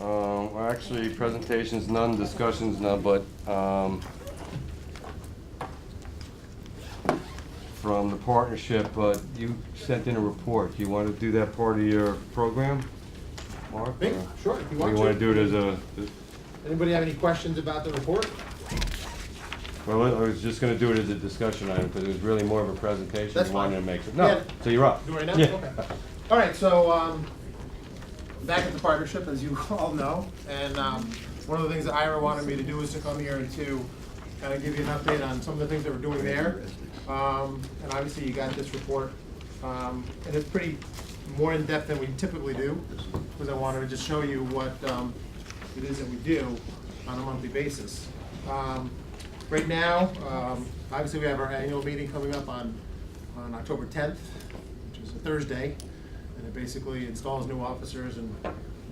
Well, actually, presentations, none, discussions, none, but from the partnership, you sent in a report. You want to do that part of your program, Mark? Me? or- Sure, if you Or want you to. want to do it as a, Anybody have any questions about the report? well, I was just going to do it as a discussion item, because it was really more of a presentation. That's You wanted fine. to make it. Yeah. No, so you're up. Do it right now? Yeah. Okay. All right, so back at the partnership, as you all know, and one of the things that Ira wanted me to do is to come here and to kind of give you an update on some of the things that we're doing there. And obviously, you got this report, and it's pretty more in depth than we typically do, because I wanted to just show you what it is that we do on a monthly basis. Right now, obviously, we have our annual meeting coming up on October 10th, which is a Thursday, and it basically installs new officers and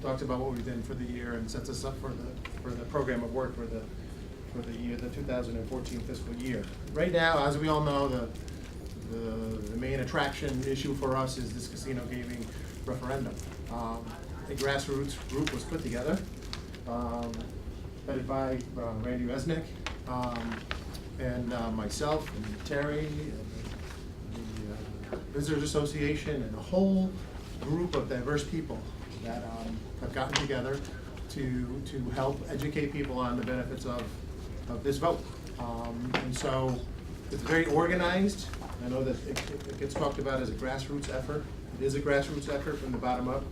talks about what we've done for the year and sets us up for the program of work for the year, the 2014 fiscal year. Right now, as we all know, the main attraction issue for us is this casino gaming referendum. A grassroots group was put together, headed by Randy Resnick, and myself and Terry and the Visitors Association and a whole group of diverse people that have gotten together to help educate people on the benefits of this vote. And so it's very organized. I know that it gets talked about as a grassroots effort. It is a grassroots effort from the bottom up.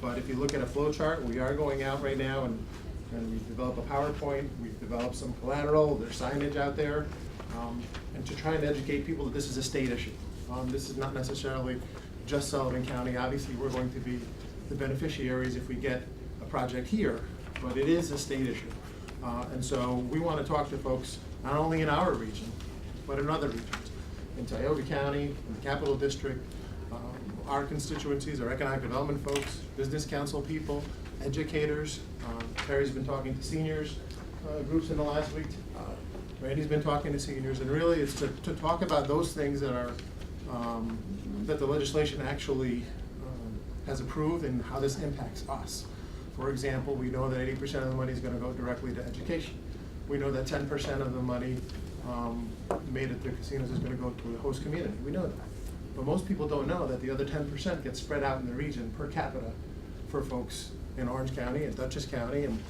But if you look at a flow chart, we are going out right now and we've developed a PowerPoint, we've developed some collateral, there's signage out there, and to try and educate people that this is a state issue. This is not necessarily just Sullivan County. Obviously, we're going to be the beneficiaries if we get a project here, but it is a state issue. And so we want to talk to folks not only in our region, but in other regions, in Tioga County, in the Capital District, our constituencies, our economic development folks, business council people, educators. Terry's been talking to seniors groups in the last week. Randy's been talking to seniors, and really it's to talk about those things that are that the legislation actually has approved and how this impacts us. For example, we know that 80% of the money is going to go directly to education. We know that 10% of the money made at the casinos is going to go to the host community. We know that. But most people don't know that the other 10% gets spread out in the region per capita for folks in Orange County and Dutchess County and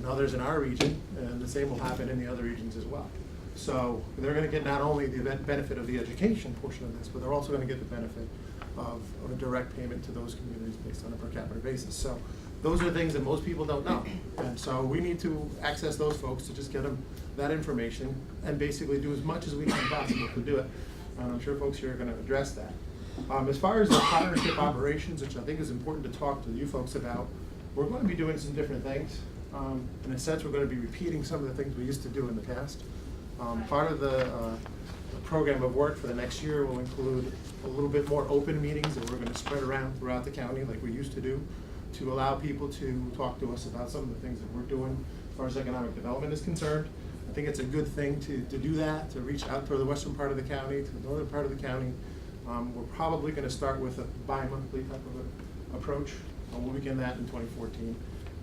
others in our region, and the same will happen in the other regions as well. So they're going to get not only the benefit of the education portion of this, but they're also going to get the benefit of a direct payment to those communities based on a per capita basis. So those are things that most people don't know. And so we need to access those folks to just get them that information and basically do as much as we can possible to do it. And I'm sure folks here are going to address that. As far as the partnership operations, which I think is important to talk to you folks about, we're going to be doing some different things. In a sense, we're going to be repeating some of the things we used to do in the past. Part of the program of work for the next year will include a little bit more open meetings that we're going to spread around throughout the county like we used to do, to allow people to talk to us about some of the things that we're doing as far as economic development is concerned. I think it's a good thing to do that, to reach out to the western part of the county, to the northern part of the county. We're probably going to start with a bi-monthly type of an approach. We'll begin that in 2014,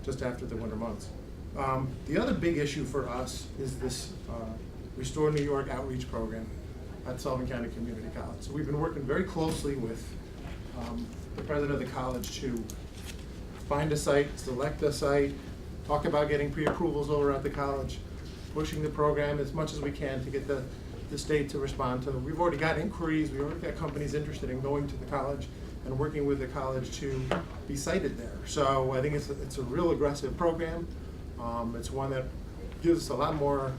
just after the winter months. The other big issue for us is this Restore New York outreach program at Sullivan County Community College. So we've been working very closely with the president of the college to find a site, select a site, talk about getting pre-approvals over at the college, pushing the program as much as we can to get the state to respond to. We've already got inquiries, we've already got companies interested in going to the college and working with the college to be sited there. So I think it's a real aggressive program. It's one that gives us a lot more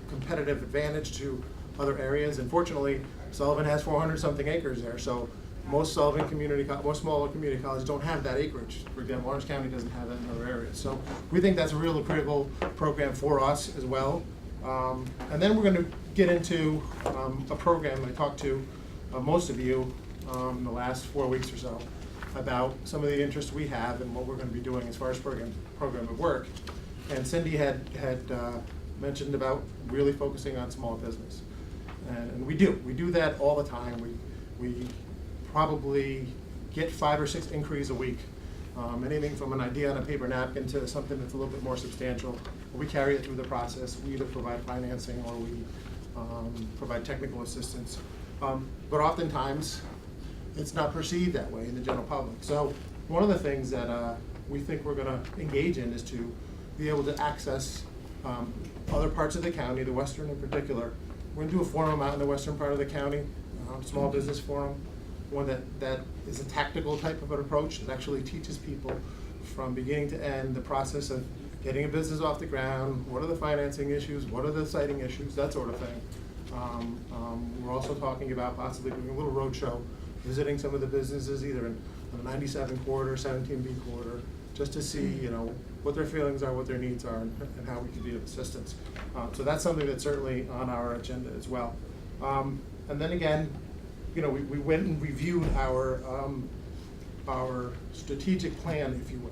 competitive advantage to other areas. And fortunately, Sullivan has 400-something acres there. So most smaller community colleges don't have that acreage. For example, Orange County doesn't have that in other areas. So we think that's a real critical program for us as well. And then we're going to get into a program. I talked to most of you in the last 4 weeks or so about some of the interests we have and what we're going to be doing as far as program of work. And Cindy had mentioned about really focusing on small business. And we do that all the time. We probably get 5 or 6 inquiries a week Anything from an idea on a paper napkin to something that's a little bit more substantial. We carry it through the process. We either provide financing or we provide technical assistance. But oftentimes, it's not perceived that way in the general public. So one of the things that we think we're gonna engage in is to be able to access other parts of the county, the western in particular. We're gonna do a forum out in the western part of the county, small business forum, one that is a tactical type of an approach that actually teaches people from beginning to end the process of getting a business off the ground, what are the financing issues, what are the siting issues, that sort of thing. We're also talking about possibly doing a little roadshow, visiting some of the businesses either in the 97 corridor, 17B corridor, just to see, you know, what their feelings are, what their needs are, and how we can be of assistance. So that's something that's certainly on our agenda as well. And then again, you know, we went and reviewed our strategic plan, if you will,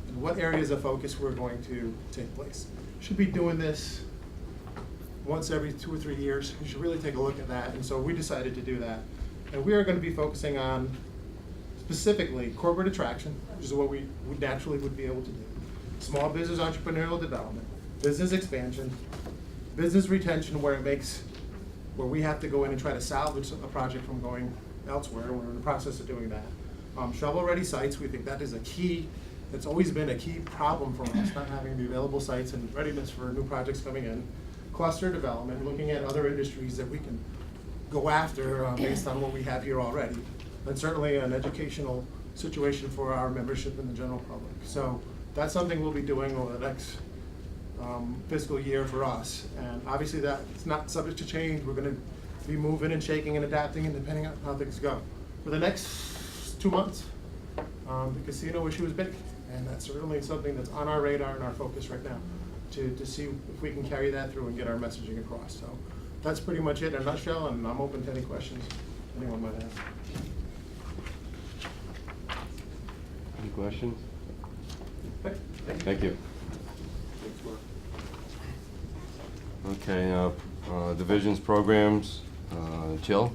and what areas of focus we're going to take place. Should be doing this once every 2 or 3 years. We should really take a look at that, and so we decided to do that. And we are going to be focusing on specifically corporate attraction, which is what we naturally would be able to do, small business entrepreneurial development, business expansion, business retention where we have to go in and try to salvage a project from going elsewhere. We're in the process of doing that. Shovel-ready sites, we think that is a key, it's always been a key problem for us, not having the available sites and readiness for new projects coming in. Cluster development, looking at other industries that we can go after based on what we have here already. And certainly an educational situation for our membership in the general public. So that's something we'll be doing over the next fiscal year for us. And obviously that's not subject to change. We're gonna be moving and shaking and adapting and depending on how things go. For the next 2 months, the casino issue is big. And that's certainly something that's on our radar and our focus right now to see if we can carry that through and get our messaging across. So that's pretty much it in a nutshell, and I'm open to any questions anyone might have. Any questions? Thank you. Okay, divisions, programs, Jill?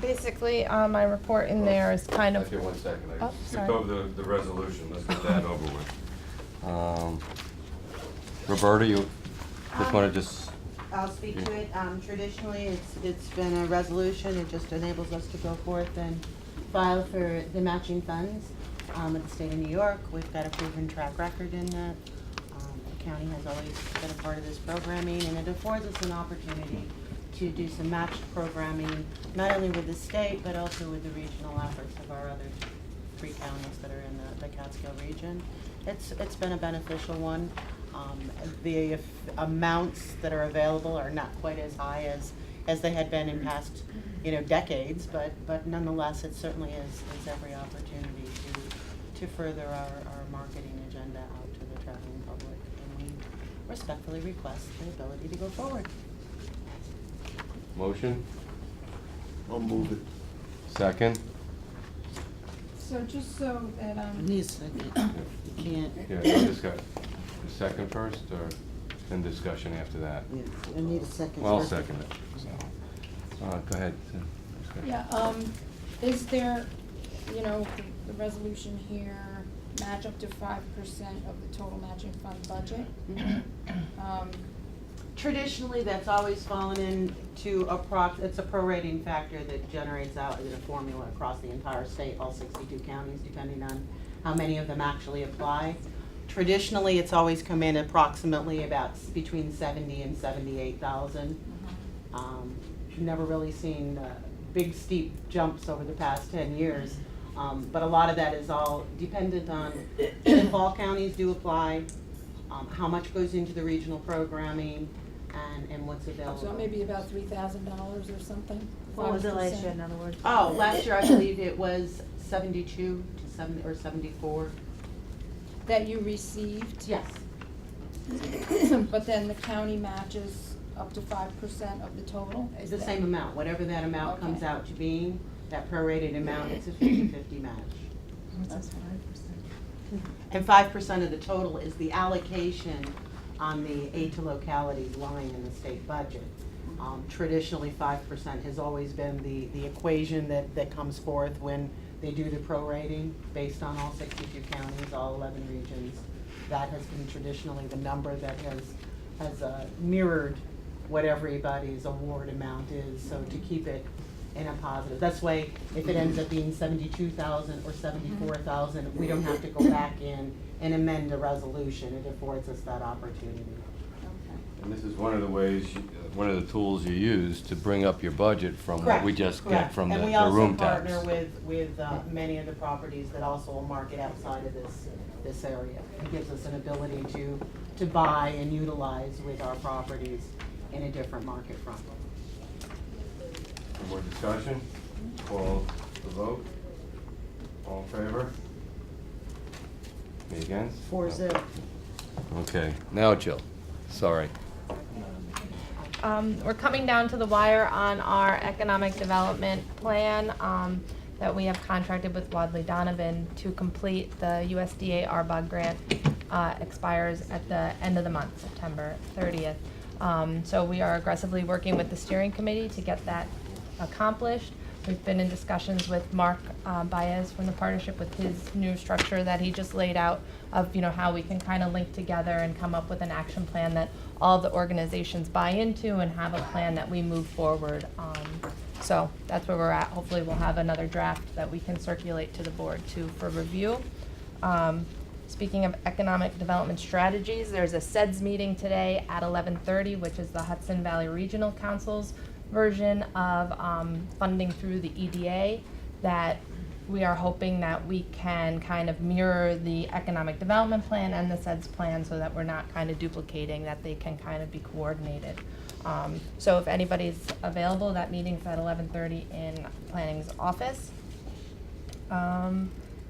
Basically, my report in there is kind of. Okay, 1 second. I Oh, skipped sorry. over the resolution. Let's get that over with. Roberta, you just want to just. I'll speak to it. Traditionally, it's been a resolution. It just enables us to go forth and file for the matching funds with the state of New York. We've got a proven track record in that. The county has always been a part of this programming, and it affords us an opportunity to do some matched programming, not only with the state, but also with the regional efforts of our other 3 counties that are in the Catskill region. It's been a beneficial one. The amounts that are available are not quite as high as they had been in past, decades, but nonetheless, it certainly is every opportunity to further our marketing agenda out to the traveling public, and we respectfully request the ability to go forward. Motion? I'll move it. Second? So just so that, Need a second. You can't. Yeah, no discuss. Second first, or then discussion after that? I need a second. Well, I'll first. second it. So, go ahead. yeah, is there, the resolution here, match up to 5% of the total matching fund budget? Traditionally, that's always fallen into it's a prorating factor that generates out in a formula across the entire state, all 62 counties, depending on how many of them actually apply. Traditionally, it's always come in approximately about between 70 and 78,000. Never really seen big steep jumps over the past 10 years, but a lot of that is all dependent on if all counties do apply, how much goes into the regional programming, and what's available. So maybe about $3,000 or something? What was it last 5%? year, in other words? Oh, last year I believe it was 72 to 70 or 74. That you received? Yes. But then the county matches up to 5% of the total? It's the same amount, whatever that amount comes Okay. out to being, that prorated amount, it's a 50-50 match. That's 5%. And 5% of the total is the allocation on the aid to localities line in the state budget. Traditionally, 5% has always been the equation that comes forth when they do the prorating based on all 62 counties, all 11 regions. That has been traditionally the number that has mirrored what everybody's award amount is, so to keep it in a positive. That's why if it ends up being 72,000 or 74,000, we don't have to go back in and amend a resolution. It affords us that opportunity. And this is one of the ways, one of the tools you use to bring up your budget from what we just get from the room tax. And we also partner with many of the properties that also will market outside of this area. It gives us an ability to buy and utilize with our properties in a different market front. Any more discussion? Call the vote. All in favor? Me against? 4-0. Okay, now Jill, sorry. We're coming down to the wire on our economic development plan that we have contracted with Wadley Donovan to complete. The USDA RBOG grant expires at the end of the month, September 30th. So we are aggressively working with the steering committee to get that accomplished. We've been in discussions with Mark Baez from the partnership with his new structure that he just laid out of, how we can kind of link together and come up with an action plan that all the organizations buy into and have a plan that we move forward. So that's where we're at. Hopefully we'll have another draft that we can circulate to the board too for review. Speaking of economic development strategies, there's a SEDS meeting today at 11:30, which is the Hudson Valley Regional Council's version of funding through the EDA that we are hoping that we can kind of mirror the economic development plan and the SEDS plan so that we're not kind of duplicating, that they can kind of be coordinated. So if anybody's available, that meeting's at 11:30 in planning's office.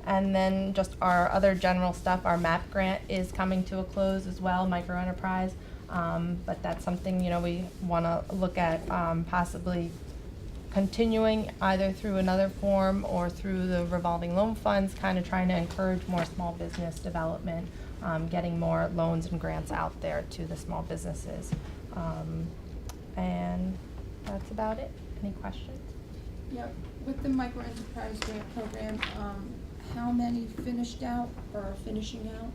And then just our other general stuff, our MAP grant is coming to a close as well, micro enterprise. But that's something, we want to look at possibly continuing either through another form or through the revolving loan funds, kind of trying to encourage more small business development, getting more loans and grants out there to the small businesses. And that's about it. Any questions? Yep, with the micro enterprise grant program, how many finished out or are finishing out?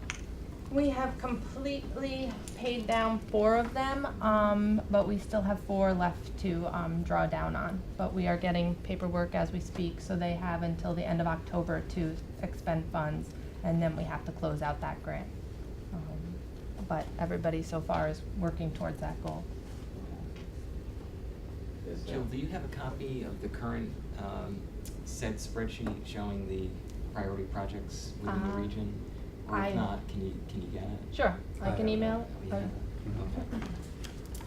We have completely paid down 4 of them, but we still have 4 left to draw down on. But we are getting paperwork as we speak, so they have until the end of October to expend funds, and then we have to close out that grant. But everybody so far is working towards that goal. Jill, do you have a copy of the current SED spreadsheet showing the priority projects within the region? Or if not, can you get it? Sure, I can email it. Okay.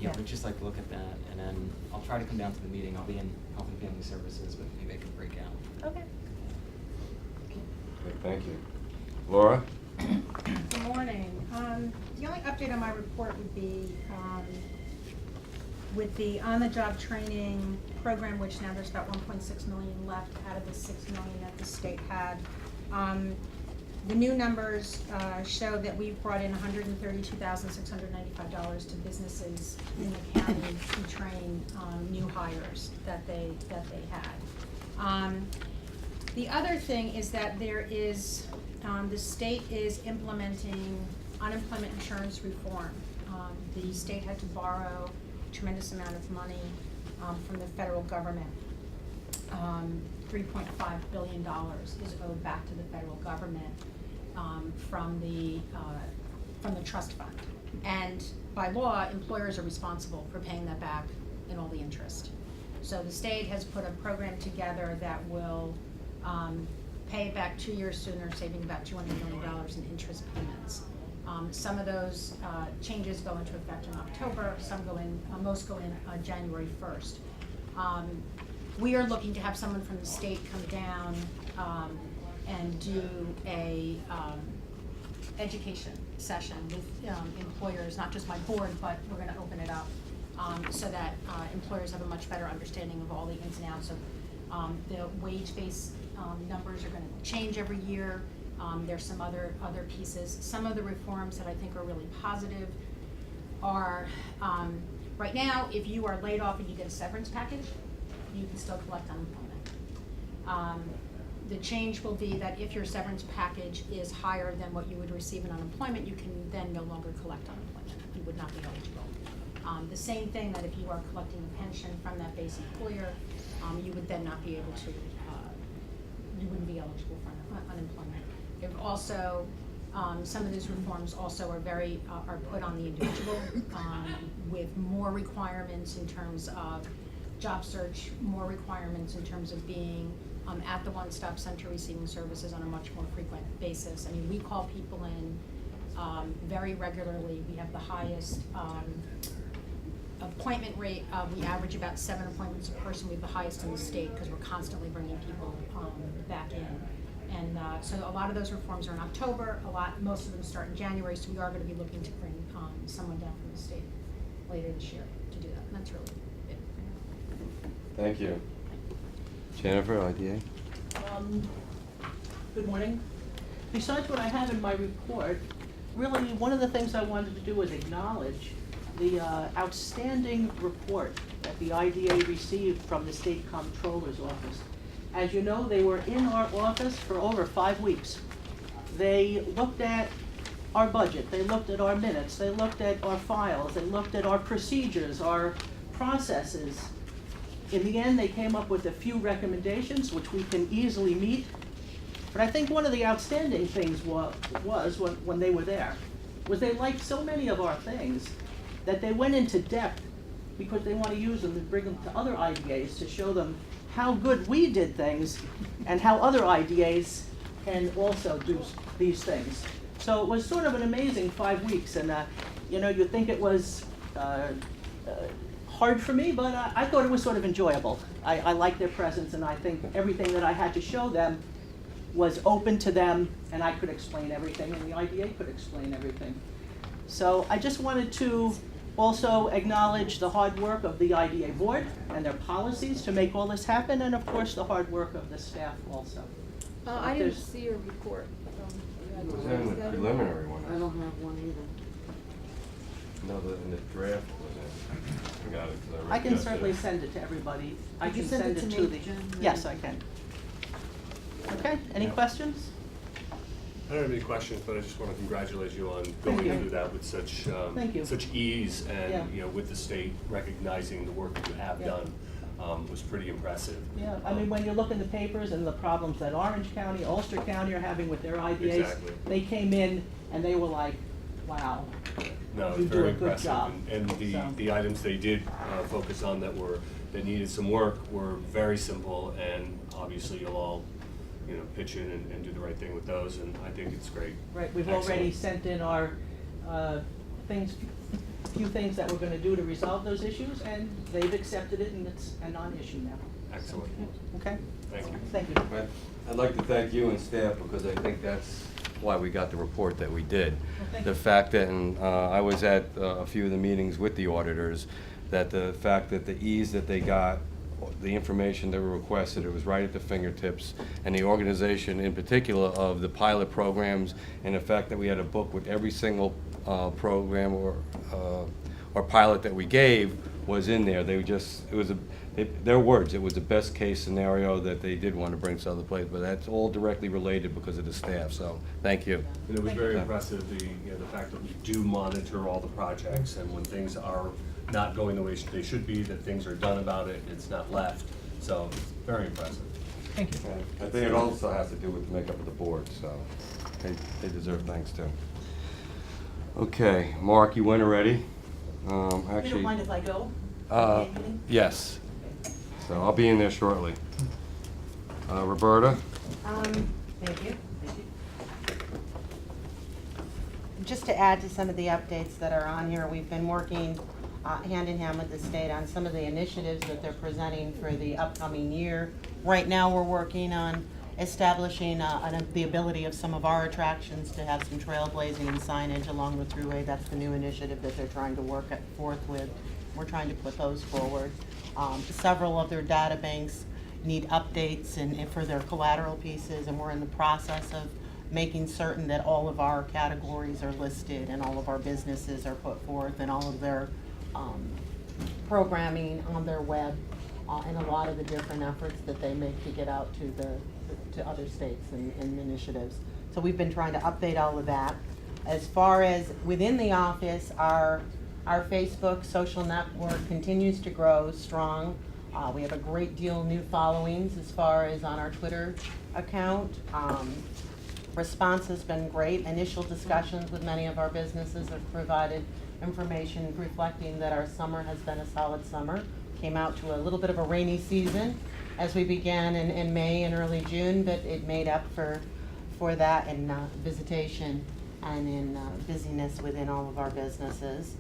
Yeah, but just look at that, and then I'll try to come down to the meeting. I'll be in Health and Family Services, but maybe I can break out. Okay. Okay, thank you. Laura? Good morning. The only update on my report would be with the on-the-job training program, which now there's about 1.6 million left out of the 6 million that the state had. The new numbers show that we've brought in $132,695 to businesses in the county to train new hires that they had. The other thing is that there is, the state is implementing unemployment insurance reform. The state had to borrow a tremendous amount of money from the federal government. $3.5 billion is owed back to the federal government from the trust fund. And by law, employers are responsible for paying that back and all the interest. So the state has put a program together that will pay it back 2 years sooner, saving about $200 million in interest payments. Some of those changes go into effect in October, some go in, most go in January 1st. We are looking to have someone from the state come down and do a education session with employers, not just my board, but we're gonna open it up so that employers have a much better understanding of all the ins and outs of the wage-based numbers are gonna change every year. There's some other pieces. Some of the reforms that I think are really positive are Right now, if you are laid off and you get a severance package, you can still collect unemployment. The change will be that if your severance package is higher than what you would receive in unemployment, you can then no longer collect unemployment. You would not be eligible. The same thing that if you are collecting a pension from that base employer, you would then not be able to, you wouldn't be eligible for unemployment. There also, some of these reforms also are are put on the individual, with more requirements in terms of job search, more requirements in terms of being at the one-stop center receiving services on a much more frequent basis. I mean, we call people in very regularly. We have the highest appointment rate. We average about 7 appointments a person. We have the highest in the state because we're constantly bringing people back in. And so a lot of those reforms are in October. Most of them start in January. So we are going to be looking to bring someone down from the state later this year to do that. And that's really it. Thank you. Jennifer, IDA? Good morning. Besides what I have in my report, really one of the things I wanted to do was acknowledge the outstanding report that the IDA received from the State Comptroller's Office. As you know, they were in our office for over 5 weeks. They looked at our budget, they looked at our minutes, they looked at our files, they looked at our procedures, our processes. In the end, they came up with a few recommendations which we can easily meet. But I think one of the outstanding things was when they were there, was they liked so many of our things that they went into depth because they want to use them and bring them to other IDAs to show them how good we did things and how other IDAs can also do these things. So it was sort of an amazing 5 weeks, and you know, you'd think it was hard for me, but I thought it was sort of enjoyable. I liked their presence, and I think everything that I had to show them was open to them, and I could explain everything, and the IDA could explain everything. So I just wanted to also acknowledge the hard work of the IDA board and their policies to make all this happen, and of course the hard work of the staff also. So I if didn't there's- see your report. It was in the preliminary one. I don't have one either. No, in the draft was in. I got it, 'cause I read I it can yesterday. certainly send it to everybody. I Could you can send send it it to to me, the, Jen? yes, I can. Okay, any Yeah. questions? I don't have any questions, but I just want to congratulate you on Thank going you. through that with such, Thank you. such ease, Yeah. and, you know, with the state recognizing the work that you have Yeah. done, was pretty impressive. Yeah, I mean, when you look in the papers and the problems that Orange County, Ulster County are having with their IDAs, Exactly. they came in and they were like, wow. No, You it's do very a good impressive, job. and So- the items they did focus on that needed some work were very simple, and obviously you'll all, you know, pitch in and do the right thing with those, and I think it's great. Right, we've already Excellent. sent in our few things that we're gonna do to resolve those issues, and they've accepted it, and it's a non-issue now. Excellent. Okay? Thank you. Thank you. But I'd like to thank you and staff, because I think that's why we got the report that we did. thank The you. fact that, and I was at a few of the meetings with the auditors, that the fact that the ease that they got, the information that were requested, it was right at the fingertips, and the organization in particular of the pilot programs, and the fact that we had a book with every single program or pilot that we gave was in there. They just, it was their words, it was the best case scenario that they did want to bring to other places, but that's all directly related because of the staff, so thank you. And it was very you. impressive, the fact that we do monitor all the projects, and when things are not going the way they should be, that things are done about it, it's not left, so it's very impressive. Thank you. I think it also has to do with the makeup of the board, so they deserve thanks too. Okay, Mark, you went already. You Actually, don't mind if I go? Meeting? yes. So I'll be in there shortly. Roberta? Thank you. Just to add to some of the updates that are on here, we've been working hand in hand with the state on some of the initiatives that they're presenting for the upcoming year. Right now, we're working on establishing the ability of some of our attractions to have some trailblazing and signage along the thruway. That's the new initiative that they're trying to work forth with. We're trying to put those forward. Several of their data banks need updates and for their collateral pieces, and we're in the process of making certain that all of our categories are listed and all of our businesses are put forth and all of their programming on their web, and a lot of the different efforts that they make to get out to other states and initiatives. So we've been trying to update all of that. As far as within the office, our Facebook social network continues to grow strong. We have a great deal new followings as far as on our Twitter account. Response has been great. Initial discussions with many of our businesses have provided information reflecting that our summer has been a solid summer. Came out to a little bit of a rainy season as we began in May and early June, but it made up for that in visitation and in busyness within all of our businesses.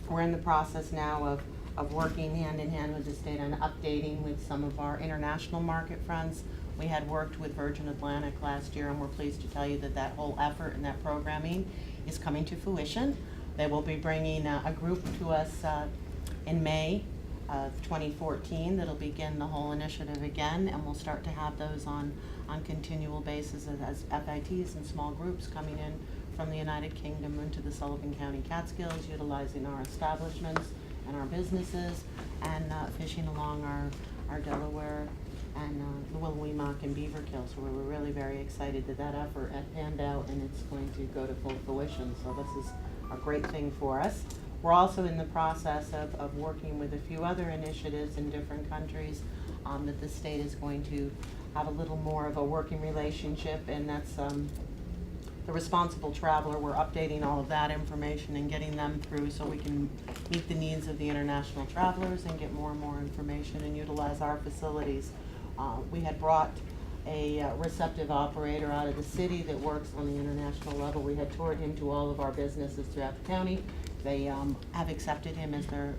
We're in the process now of working hand in hand with the state on updating with some of our international market friends. We had worked with Virgin Atlantic last year, and we're pleased to tell you that that whole effort and that programming is coming to fruition. They will be bringing a group to us in May of 2014 that'll begin the whole initiative again, and we'll start to have those on continual basis as FITs and small groups coming in from the United Kingdom into the Sullivan County Catskills, utilizing our establishments and our businesses, and fishing along our Delaware and the Willowee and Beaverkill. So we're really very excited that that effort had panned out and it's going to go to full fruition. So this is a great thing for us. We're also in the process of working with a few other initiatives in different countries that the state is going to have a little more of a working relationship, and that's the responsible traveler. We're updating all of that information and getting them through so we can meet the needs of the international travelers and get more and more information and utilize our facilities. We had brought a receptive operator out of the city that works on the international level. We had toured him to all of our businesses throughout the county. They have accepted him as their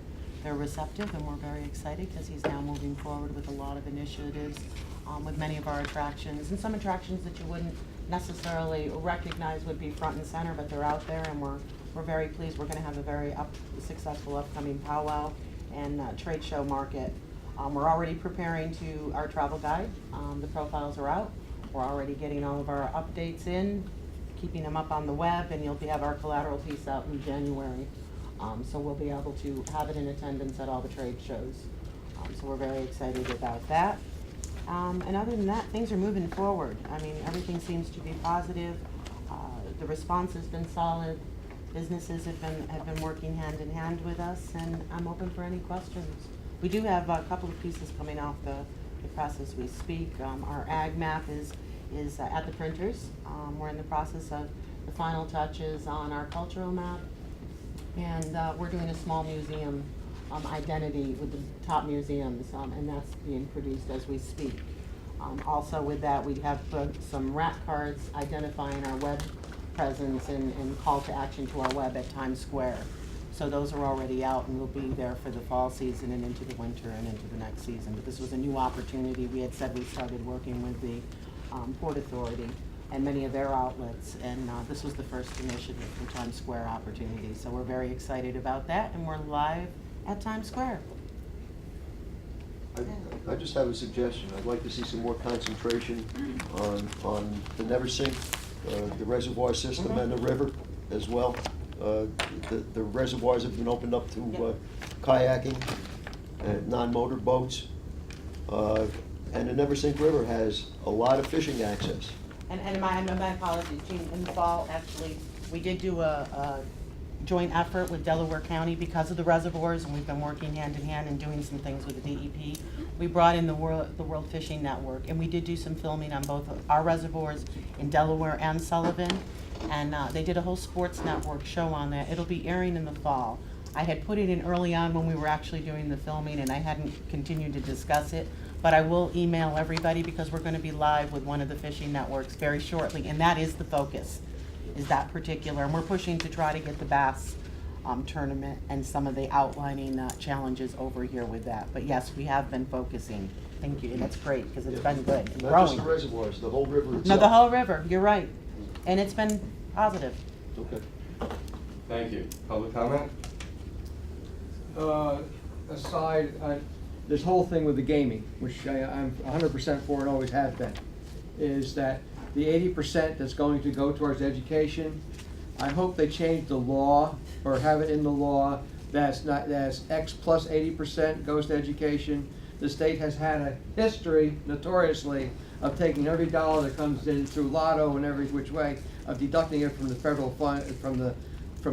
receptive, and we're very excited because he's now moving forward with a lot of initiatives with many of our attractions, and some attractions that you wouldn't necessarily recognize would be front and center, but they're out there, and we're very pleased. We're going to have a very successful upcoming powwow and trade show market. We're already preparing to our travel guide. The profiles are out. We're already getting all of our updates in, keeping them up on the web, and you'll have our collateral piece out in January. So we'll be able to have it in attendance at all the trade shows. So we're very excited about that. And other than that, things are moving forward. I mean, everything seems to be positive. The response has been solid. Businesses have been working hand in hand with us, and I'm open for any questions. We do have a couple of pieces coming off the press as we speak. Our ag map is at the printers. We're in the process of the final touches on our cultural map, and we're doing a small museum identity with the top museums, and that's being produced as we speak. Also with that, we have some rat cards identifying our web presence and call to action to our web at Times Square. So those are already out and will be there for the fall season and into the winter and into the next season. But this was a new opportunity. We had said we started working with the Port Authority and many of their outlets, and this was the first initiative for Times Square opportunity. So we're very excited about that, and we're live at Times Square. I just have a suggestion. I'd like to see some more concentration on the never sink, the reservoir system and the river as well. The reservoirs have been opened up to kayaking and non-motor boats. And the Never Sink River has a lot of fishing access. And my apologies, Gene, in the fall, actually, we did do a joint effort with Delaware County because of the reservoirs, and we've been working hand in hand and doing some things with the DEP. We brought in the World Fishing Network, and we did do some filming on both of our reservoirs in Delaware and Sullivan, and they did a whole sports network show on that. It'll be airing in the fall. I had put it in early on when we were actually doing the filming, and I hadn't continued to discuss it, but I will email everybody because we're going to be live with one of the fishing networks very shortly, and that is the focus, is that particular, and we're pushing to try to get the bass tournament and some of the outlining challenges over here with that. But yes, we have been focusing. Thank you, and it's great because it's been good and Not growing. just the reservoirs, the whole river itself. No, the whole river, you're right, and it's been positive. Okay. Thank you. Public comment? Aside, this whole thing with the gaming, which I'm 100% for and always have been, is that the 80% that's going to go towards education, I hope they change the law or have it in the law that's X plus 80% goes to education. The state has had a history, notoriously, of taking every dollar that comes in through lotto and every which way, of deducting it from the federal fund, from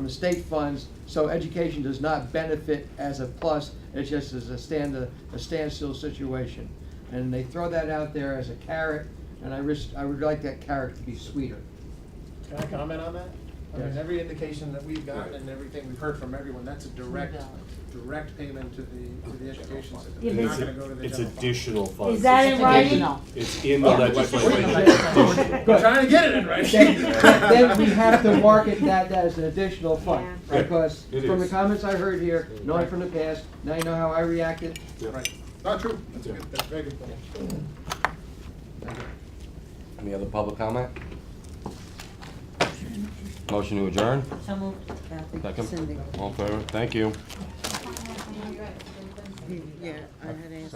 the state funds. So education does not benefit as a plus, it just is a standstill situation. And they throw that out there as a carrot, and I would like that carrot to be sweeter. Can I comment on that? I mean, Yes. every indication that we've gotten and everything we've heard from everyone, that's a direct payment to the education system. Yeah, It's but not gonna go to the It's general fund. additional funds. Is that in writing? Additional. It's in the legislation. We're trying to get it in right. Then we have to market that as an additional fund, Yeah. because It from the is. comments I heard here, knowing from the past, now you know how I reacted. Right, not true, that's good, that's a very good point. Any other public comment? Motion to adjourn? So moved. Kathy, Second? Cindy. All in favor? Thank you. Yeah, I had asked.